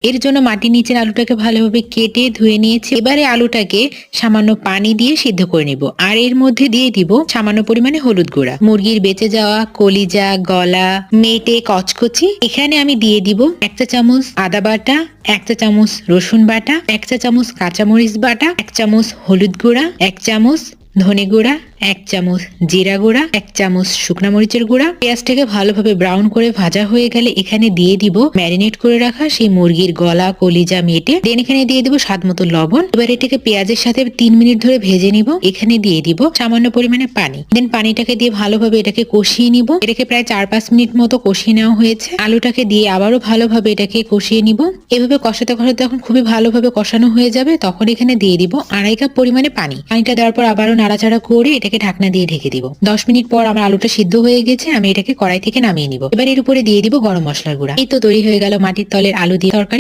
এর জন্য মাটির নিচের আলুটাকে ভালোভাবে কেটে ধুয়ে নিয়েছি। এবারে আলুটাকে সামান্য পানি দিয়ে সিদ্ধ করে নিব। আর এর মধ্যে দিয়ে দিব সামান্য পরিমাণে হলুদ গুঁড়া, মুরগির বেঁচে যাওয়া কলিজা, গলা, মেটে, কচকচি। এখানে আমি দিয়ে দিব 1 চা চামচ আদা বাটা, 1 চা চামচ রসুন বাটা, 1 চা চামচ কাঁচামরিচ বাটা, 1 চামচ হলুদ গুঁড়া, 1 চামচ ধনে গুঁড়া, 1 চামচ জিরা গুঁড়া, 1 চামচ শুকনা মরিচের গুঁড়া। পেঁয়াজটাকে ভালোভাবে ব্রাউন করে ভাজা হয়ে গেলে এখানে দিয়ে দিব ম্যারিনেট করে রাখা সেই মুরগির গলা, কলিজা, মেটে। দেন এখানে দিয়ে দিব স্বাদ মতো লবণ। এবার এটাকে পেঁয়াজের সাথে 3 মিনিট ধরে ভেজে নিব। এখানে দিয়ে দিব সামান্য পরিমাণে পানি। দেন পানিটাকে দিয়ে ভালোভাবে এটাকে কষিয়ে নিব। এটাকে প্রায় 4-5 মিনিট মতো কষিয়ে নেওয়া হয়েছে। আলুটাকে দিয়ে আবারও ভালোভাবে এটাকে কষিয়ে নিব। এভাবে কষাতে কষাতে যখন খুবই ভালোভাবে কষানো হয়ে যাবে তখন এখানে দিয়ে দিব 2.5 কাপ পরিমাণে পানি। পানিটা দেওয়ার পর আবারও নাড়াচাড়া করে এটাকে ঢাকনা দিয়ে ঢেকে দিব। 10 মিনিট পর আমার আলুটা সিদ্ধ হয়ে গেছে। আমি এটাকে কড়াই থেকে নামিয়ে নিব। এবার এর উপরে দিয়ে দিব গরম মশলার গুঁড়া। এই তো তৈরি হয়ে গেল মাটির তলের আলু দিয়ে তরকারি।